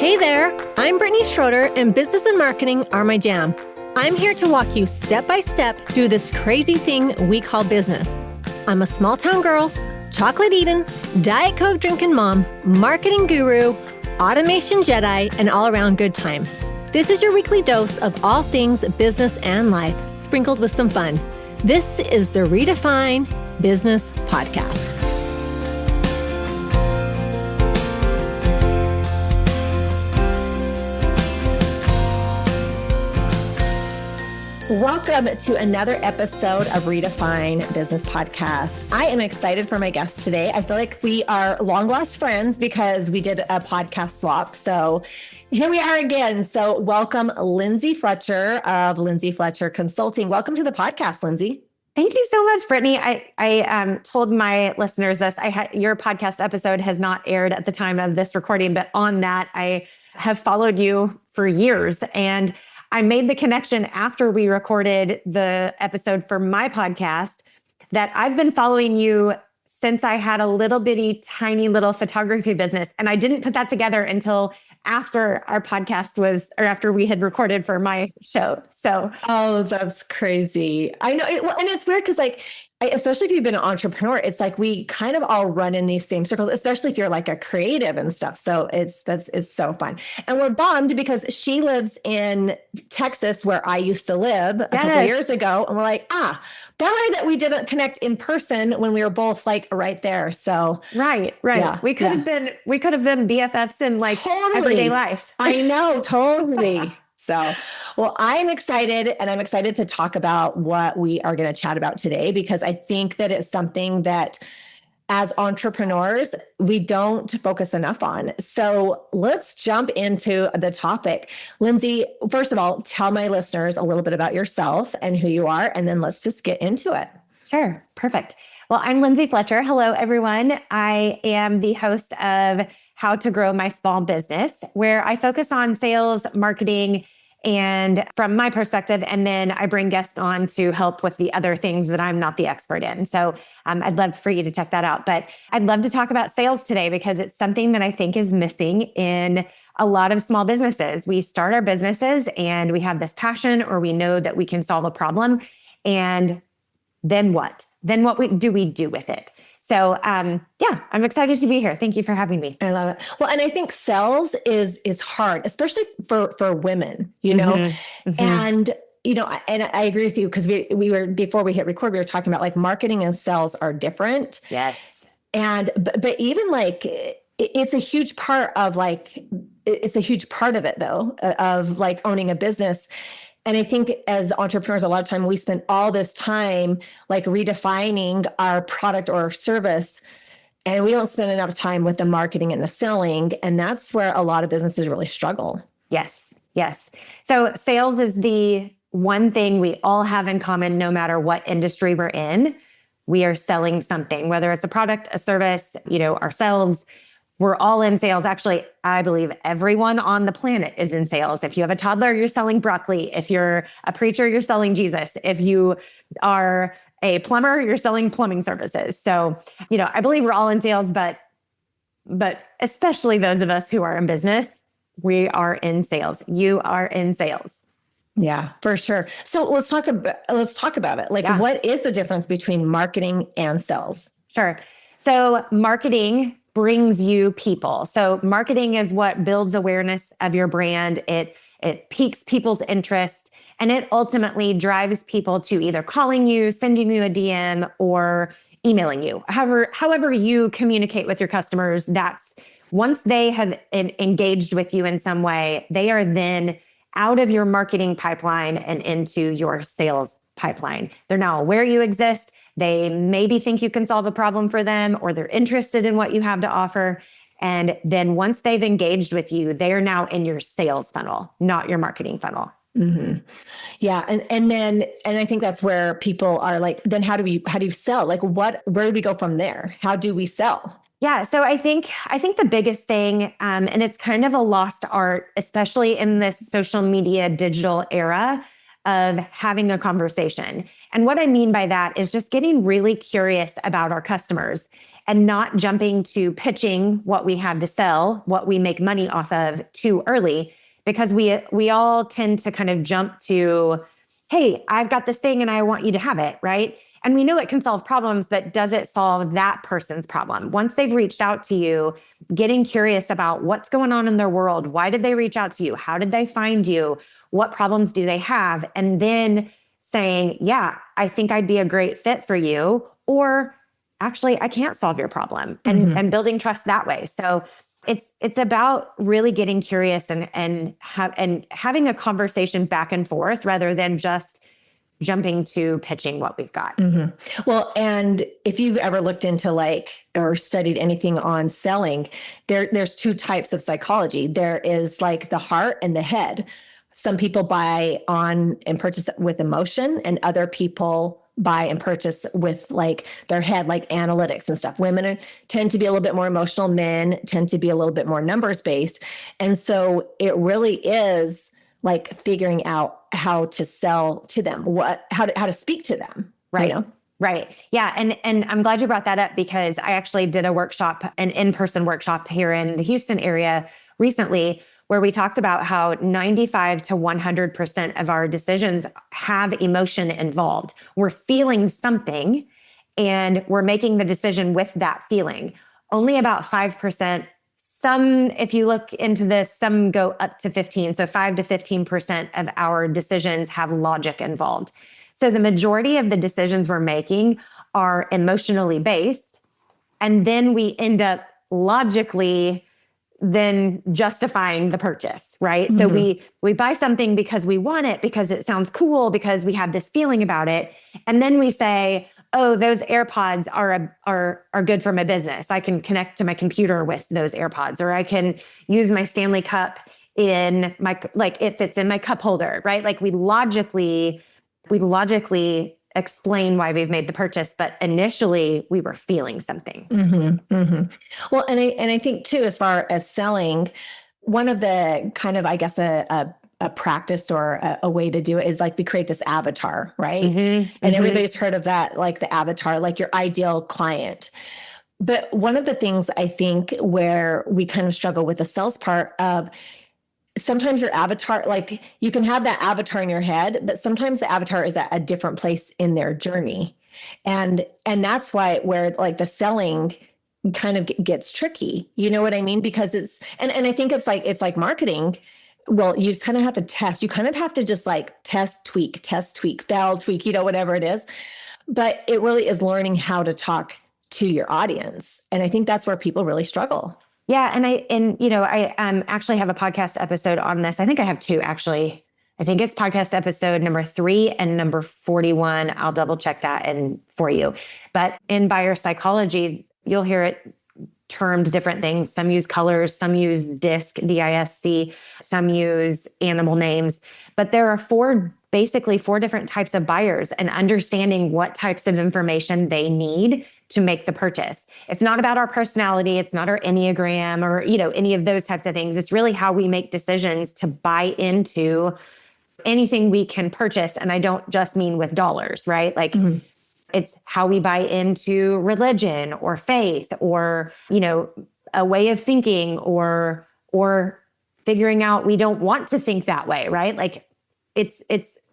Hey there, I'm Brittany Schroeder, and business and marketing are my jam. I'm here to walk you step by step through this crazy thing we call business. I'm a small town girl, chocolate eating, Diet Coke drinking mom, marketing guru, automation Jedi, and all around good time. This is your weekly dose of all things business and life, sprinkled with some fun. This is the Redefine Business Podcast. Welcome to another episode of Redefine Business Podcast. I am excited for my guest today. I feel like we are long lost friends because we did a podcast swap. So here we are again. So welcome, Lindsay Fletcher of Lindsay Fletcher Consulting. Welcome to the podcast, Lindsay. Thank you so much, Brittany. I told my listeners this. Your podcast episode has not aired at the time of this recording, but on that, I have followed you for years. And I made the connection after we recorded the episode for my podcast that I've been following you since I had a little bitty, tiny little photography business. And I didn't put that together until after our podcast after we had recorded for my show. So, oh, that's crazy. I know. And it's weird because especially if you've been an entrepreneur, it's like we kind of all run in these same circles, especially if you're like a creative and stuff. So it's so fun. And we're bummed because she lives in Texas where I used to live a couple of years ago. And we're like, bummer that we didn't connect in person when we were both like right there. So right. Yeah. We could have been BFFs in like everyday life. I know, totally. So, well, I'm excited, and I'm excited to talk about what we are going to chat about today, because I think that it's something that as entrepreneurs, we don't focus enough on. So let's jump into the topic. Lindsay, first of all, tell my listeners a little bit about yourself and who you are, and then let's just get into it. Sure. Perfect. Well, I'm Lindsay Fletcher. Hello, everyone. I am the host of How to Grow My Small Business, where I focus on sales, marketing, and from my perspective, and then I bring guests on to help with the other things that I'm not the expert in. So I'd love for you to check that out. But I'd love to talk about sales today because it's something that I think is missing in a lot of small businesses. We start our businesses and we have this passion, or we know that we can solve a problem. And then what? Then what do we do with it? So I'm excited to be here. Thank you for having me. I love it. Well, and I think sales is hard, especially for women, you know, and, and I agree with you because we were, before we hit record, we were talking about like marketing and sales are different. Yes. And, but even like, it's a huge part of it though, of like owning a business. And I think as entrepreneurs, a lot of time we spend all this time like redefining our product or service, and we don't spend enough time with the marketing and the selling. And that's where a lot of businesses really struggle. Yes. So sales is the one thing we all have in common, no matter what industry we're in. We are selling something, whether it's a product, a service, ourselves. We're all in sales. Actually, I believe everyone on the planet is in sales. If you have a toddler, you're selling broccoli. If you're a preacher, you're selling Jesus. If you are a plumber, you're selling plumbing services. So, I believe we're all in sales, but especially those of us who are in business, we are in sales. You are in sales. Yeah, for sure. So let's talk about it. Like, What is the difference between marketing and sales? Sure. So marketing brings you people. So marketing is what builds awareness of your brand. It piques people's interest, and it ultimately drives people to either calling you, sending you a DM, or emailing you. However you communicate with your customers, that's once they have engaged with you in some way, they are then out of your marketing pipeline and into your sales pipeline. They're now aware you exist. They maybe think you can solve a problem for them, or they're interested in what you have to offer. And then once they've engaged with you, they are now in your sales funnel, not your marketing funnel. Mm-hmm. Yeah. And I think that's where people are like, then how do you sell? Like where do we go from there? How do we sell? Yeah. So I think the biggest thing, and it's kind of a lost art, especially in this social media digital era, of having a conversation. And what I mean by that is just getting really curious about our customers and not jumping to pitching what we have to sell, what we make money off of too early, because we all tend to kind of jump to, hey, I've got this thing and I want you to have it, right? And we know it can solve problems, but does it solve that person's problem? Once they've reached out to you, getting curious about what's going on in their world, why did they reach out to you? How did they find you? What problems do they have? And then saying, yeah, I think I'd be a great fit for you, or actually, I can't solve your problem, and building trust that way. So it's about really getting curious and having a conversation back and forth rather than just jumping to pitching what we've got. Well, and if you've ever looked into or studied anything on selling, there's two types of psychology. There is the heart and the head. Some people buy on and purchase with emotion, and other people buy and purchase with their head, like analytics and stuff. Women tend to be a little bit more emotional. Men tend to be a little bit more numbers based. And so it really is figuring out how to sell to them, how to speak to them. Right. You know? Right. Yeah. And I'm glad you brought that up, because I actually did a workshop, an in-person workshop here in the Houston area recently, where we talked about how 95 to 100% of our decisions have emotion involved. We're feeling something and we're making the decision with that feeling. Only about 5%, if you look into this, some go up to 15. So 5 to 15% of our decisions have logic involved. So the majority of the decisions we're making are emotionally based. And then we end up logically then justifying the purchase, right? So we buy something because we want it, because it sounds cool, because we have this feeling about it. And then we say, oh, those AirPods are good for my business. I can connect to my computer with those AirPods, or I can use my Stanley Cup in my, if it's in my cup holder, right? We logically explain why we've made the purchase, but initially we were feeling something. Well, and I think too, as far as selling, one of the kind of, I guess, a practice or a way to do it is we create this avatar, right? And everybody's heard of that, the avatar, your ideal client. But one of the things I think where we kind of struggle with the sales part of, sometimes your avatar, you can have that avatar in your head, but sometimes the avatar is at a different place in their journey. And that's where the selling kind of gets tricky. You know what I mean? Because and I think it's like marketing. Well, you just kind of have to test. You kind of have to just test, tweak, fail, tweak, whatever it is. But it really is learning how to talk to your audience. And I think that's where people really struggle. Yeah. And I actually have a podcast episode on this. I think I have two, actually. I think it's podcast episode number 3 and number 41. I'll double check that for you. But in buyer psychology, you'll hear it termed different things. Some use colors, some use DISC, DISC, some use animal names. But there are basically four different types of buyers, and understanding what types of information they need to make the purchase. It's not about our personality. It's not our Enneagram or, any of those types of things. It's really how we make decisions to buy into anything we can purchase. And I don't just mean with dollars, right? It's how we buy into religion or faith or, a way of thinking or figuring out we don't want to think that way, right? It's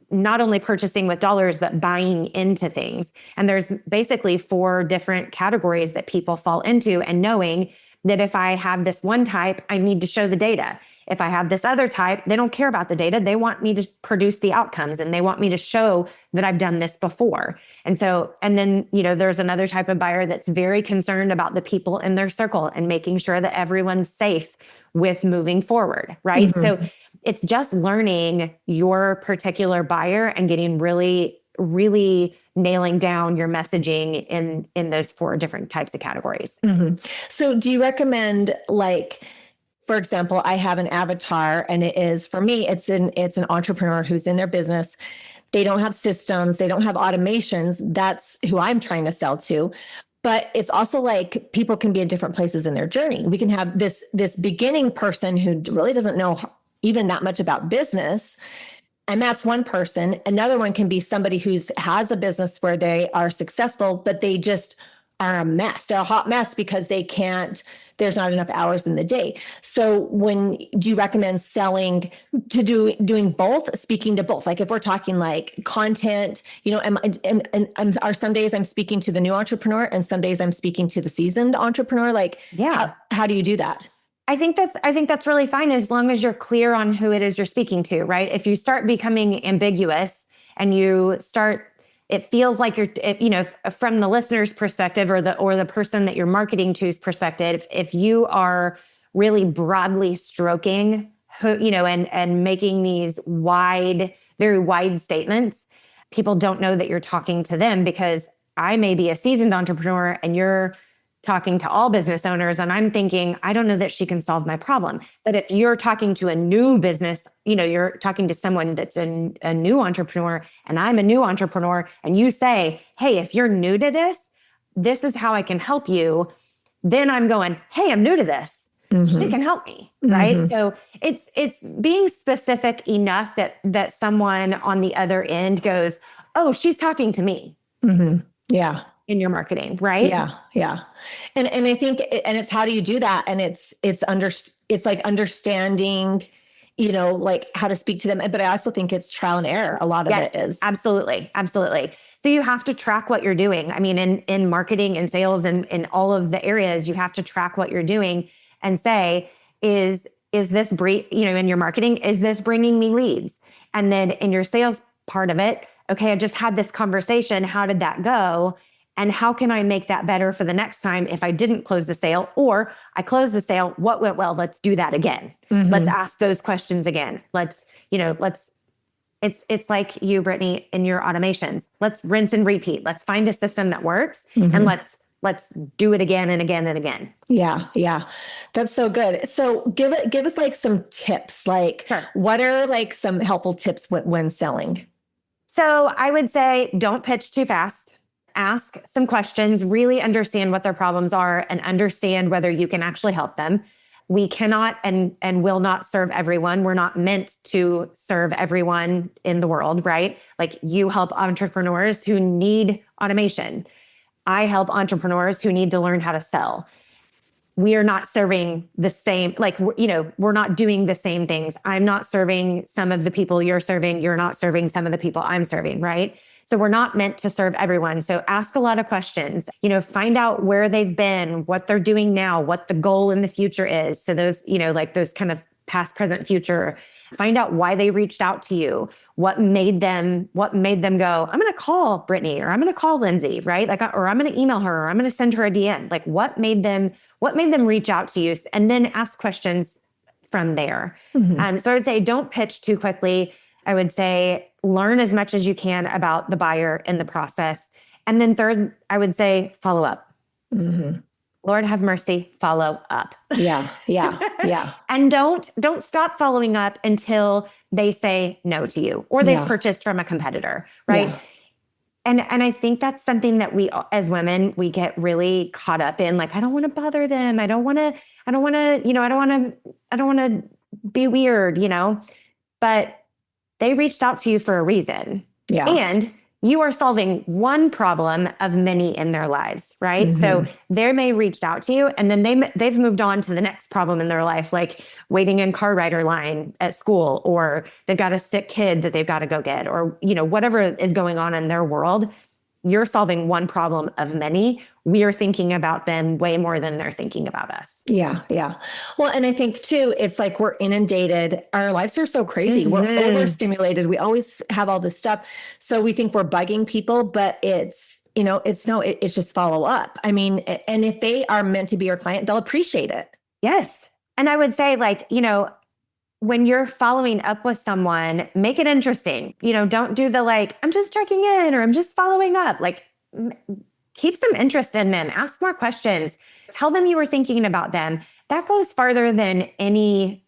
not only purchasing with dollars, but buying into things. And there's basically 4 different categories that people fall into, and knowing that if I have this one type, I need to show the data. If I have this other type, they don't care about the data. They want me to produce the outcomes, and they want me to show that I've done this before. And then, there's another type of buyer that's very concerned about the people in their circle and making sure that everyone's safe with moving forward, right? So it's just learning your particular buyer and getting really, really nailing down your messaging in those 4 different types of categories. So do you recommend, for example, I have an avatar, and it is, for me, it's an entrepreneur who's in their business. They don't have systems. They don't have automations. That's who I'm trying to sell to. But it's also people can be in different places in their journey. We can have this beginning person who really doesn't know even that much about business. And that's one person. Another one can be somebody who has a business where they are successful, but they just are a mess. They're a hot mess because there's not enough hours in the day. So do you recommend doing both, speaking to both? Like if we're talking like content, are some days I'm speaking to the new entrepreneur and some days I'm speaking to the seasoned entrepreneur? Like, how do you do that? I think that's really fine as long as you're clear on who it is you're speaking to, right? If you start becoming ambiguous and it feels like from the listener's perspective or the person that you're marketing to's perspective, if you are really broadly stroking, and making these very wide statements, people don't know that you're talking to them, because I may be a seasoned entrepreneur and you're talking to all business owners and I'm thinking, I don't know that she can solve my problem. But if you're talking to a new business, you're talking to someone that's a new entrepreneur and I'm a new entrepreneur, and you say, hey, if you're new to this is how I can help you. Then I'm going, hey, I'm new to this. Mm-hmm. She can help me, right? Mm-hmm. So it's being specific enough that someone on the other end goes, oh, she's talking to me. Mm-hmm. Yeah. In your marketing, right? Yeah. Yeah. And I think, and it's how do you do that? And it's like understanding, like how to speak to them. But I also think it's trial and error. A lot of it is. Absolutely. Absolutely. So you have to track what you're doing. I mean, in marketing and sales and in all of the areas, you have to track what you're doing and say, is this in your marketing, is this bringing me leads? And then in your sales part of it, okay, I just had this conversation. How did that go? And how can I make that better for the next time if I didn't close the sale, or I closed the sale, what went well? Let's do that again. Mm-hmm. Let's ask those questions again. It's like you, Brittany, in your automations. Let's rinse and repeat. Let's find a system that works, mm-hmm. and let's do it again and again and again. Yeah. Yeah. That's so good. So give us like some tips, like sure. What are like some helpful tips when selling? So I would say don't pitch too fast. Ask some questions, really understand what their problems are and understand whether you can actually help them. We cannot and will not serve everyone. We're not meant to serve everyone in the world, right? Like you help entrepreneurs who need automation. I help entrepreneurs who need to learn how to sell. We are not serving the same, we're not doing the same things. I'm not serving some of the people you're serving. You're not serving some of the people I'm serving, right? So we're not meant to serve everyone. So ask a lot of questions, find out where they've been, what they're doing now, what the goal in the future is. So those, those kind of past, present, future, find out why they reached out to you, what made them go, I'm going to call Brittany or I'm going to call Lindsay, right? Or I'm going to email her or I'm going to send her a DM. Like what made them reach out to you? And then ask questions from there. Mm-hmm. So I would say, don't pitch too quickly. I would say learn as much as you can about the buyer in the process. And then third, I would say follow up. Mm-hmm. Lord have mercy, follow up. Yeah, yeah, yeah. And don't stop following up until they say no to you or they've purchased from a competitor, right? Yeah. And I think that's something that we as women, we get really caught up in. Like, I don't want to bother them. I don't want to be weird, but they reached out to you for a reason. Yeah. And you are solving one problem of many in their lives, right? Mm-hmm. So they may reached out to you and then they've moved on to the next problem in their life, like waiting in car rider line at school, or they've got a sick kid that they've got to go get, or, whatever is going on in their world. You're solving one problem of many. We are thinking about them way more than they're thinking about us. Yeah. Yeah. Well, and I think too, it's like we're inundated. Our lives are so crazy. Mm-hmm. We're overstimulated. We always have all this stuff. So we think we're bugging people, but it's just follow up. I mean, and if they are meant to be your client, they'll appreciate it. Yes. And I would say when you're following up with someone, make it interesting. Don't do the I'm just checking in or I'm just following up. Keep some interest in them. Ask more questions. Tell them you were thinking about them. That goes farther than any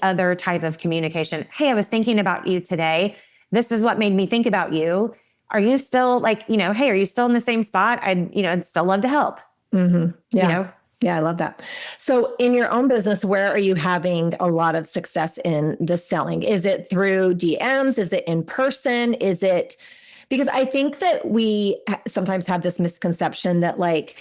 other type of communication. Hey, I was thinking about you today. This is what made me think about you. Are you still hey, are you still in the same spot? I'd still love to help. Mm-hmm. Yeah. Yeah, I love that. So in your own business, where are you having a lot of success in the selling? Is it through DMs? Is it in person? Because I think that we sometimes have this misconception that like,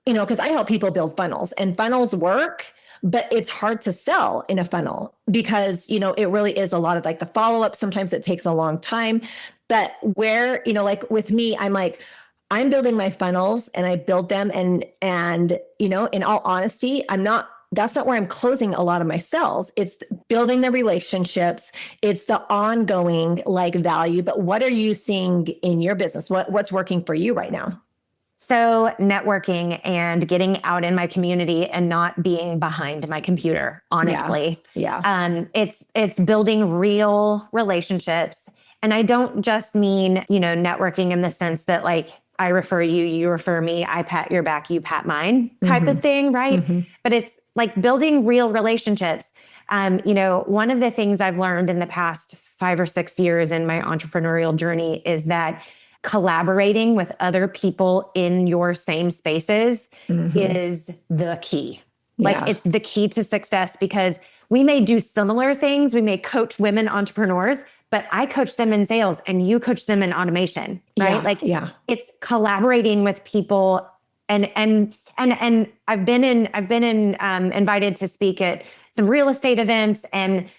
because I help people build funnels, and funnels work, but it's hard to sell in a funnel because, it really is a lot of like the follow-up. Sometimes it takes a long time. But where, like with me, I'm building my funnels and I build them and, in all honesty, that's not where I'm closing a lot of my sales. It's building the relationships. It's the ongoing like value. But what are you seeing in your business? What's working for you right now? So networking and getting out in my community and not being behind my computer, honestly. Yeah. It's building real relationships. And I don't just mean, networking in the sense that like I refer you, you refer me, I pat your back, you pat mine type of thing, right? But it's like building real relationships. One of the things I've learned in the past 5 or 6 years in my entrepreneurial journey is that collaborating with other people in your same spaces is the key. Like it's the key to success, because we may do similar things. We may coach women entrepreneurs, but I coach them in sales and you coach them in automation, right? It's collaborating with people. And I've been invited to speak at some real estate events, and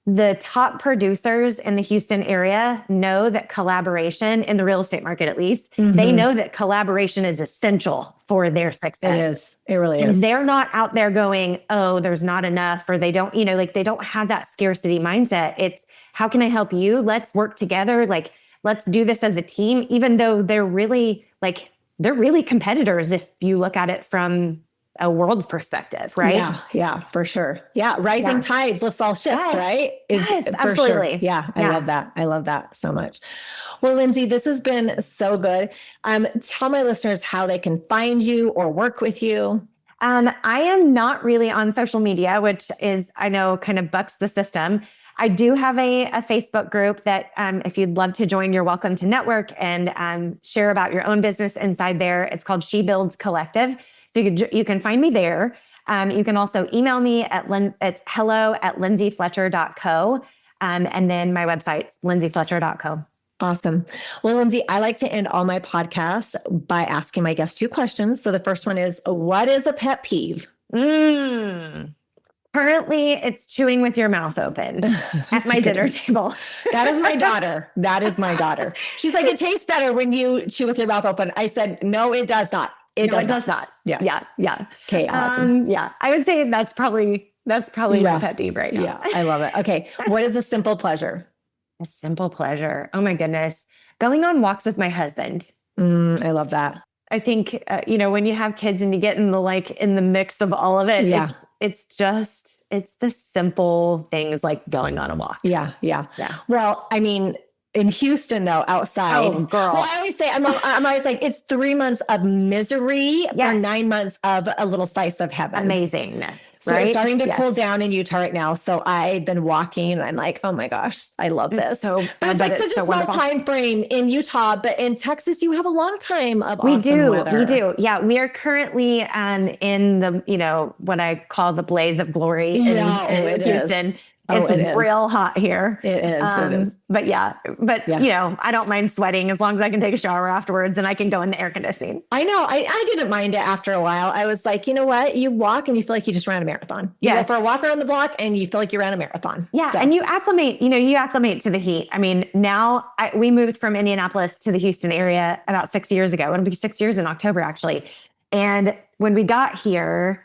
the top producers in the Houston area know that collaboration, in the real estate market at least, they know that collaboration is essential for their success. It is. It really is. And they're not out there going, oh, there's not enough, or they don't, they don't have that scarcity mindset. It's, how can I help you? Let's work together. Like, let's do this as a team, even though they're really competitors if you look at it from a world perspective, right? Yeah, for sure. Yeah. Rising tides lifts all ships, right? Yes, absolutely. Sure. Yeah. I love that. I love that so much. Well, Lindsay, this has been so good. Tell my listeners how they can find you or work with you. I am not really on social media, which is, I know, kind of bucks the system. I do have a Facebook group that if you'd love to join, you're welcome to network and share about your own business inside there. It's called She Builds Collective. So you can find me there. You can also email me it's hello@lindsayfletcher.co. And then my website, lindsayfletcher.co. Awesome. Well, Lindsay, I like to end all my podcasts by asking my guests 2 questions. So the first one is, what is a pet peeve? Currently, it's chewing with your mouth open at my dinner table. That is my daughter. She's like, it tastes better when you chew with your mouth open. I said, no, it does not. It does not. Yes. Yeah. Okay. Awesome. I would say that's probably my pet peeve right now. Yeah. I love it. Okay. What is a simple pleasure? A simple pleasure. Oh my goodness. Going on walks with my husband. I love that. I think, when you have kids and you get in the mix of all of it, it's the simple things like going on a walk. Yeah. Well, I mean, in Houston though, outside. Oh, girl. Well, I always say, I'm always like, it's 3 months of misery or 9 months of a little slice of heaven. Amazingness. So right? It's starting to cool down in Utah right now. So I've been walking and I'm like, oh my gosh, I love this. So but it's like such a small wonderful time frame in Utah, but in Texas, you have a long time of we awesome do. weather. We do. Yeah. We are currently in the, what I call the blaze of glory in Houston. It's real hot here. It is. But I don't mind sweating as long as I can take a shower afterwards and I can go in the air conditioning. I know. I didn't mind it after a while. I was like, you know what? You walk and you feel like you just ran a marathon. You go for a walk around the block and you feel like you ran a marathon. Yeah. So. And you acclimate to the heat. I mean, now we moved from Indianapolis to the Houston area about 6 years ago. It'll be 6 years in October, actually. And when we got here,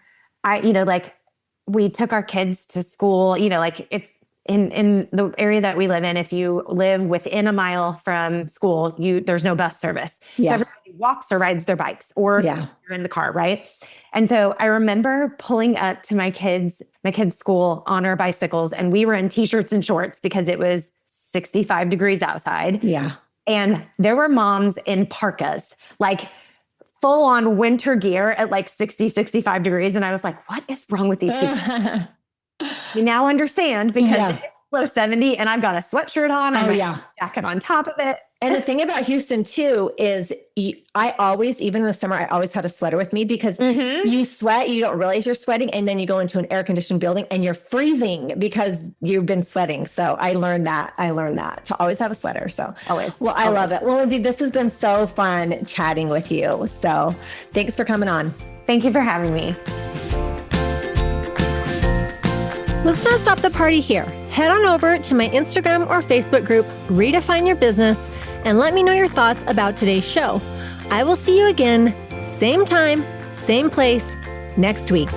we took our kids to school, if in the area that we live in, if you live within a mile from school, there's no bus service. Yeah. So everybody walks or rides their bikes or you're in the car, right? And so I remember pulling up to my kids' school on our bicycles, and we were in t-shirts and shorts because it was 65 degrees outside. Yeah. And there were moms in parkas, like full on winter gear at like 60, 65 degrees. And I was like, what is wrong with these people? You now understand because it's below 70 and I've got a sweatshirt on. I have a jacket on top of it. And the thing about Houston too is I always, even in the summer, I always had a sweater with me because you sweat, you don't realize you're sweating. And then you go into an air conditioned building and you're freezing because you've been sweating. So I learned that to always have a sweater. So I love it. Well, Lindsay, this has been so fun chatting with you. So thanks for coming on. Thank you for having me. Let's not stop the party here. Head on over to my Instagram or Facebook group, Redefine Your Business, and let me know your thoughts about today's show. I will see you again, same time, same place, next week.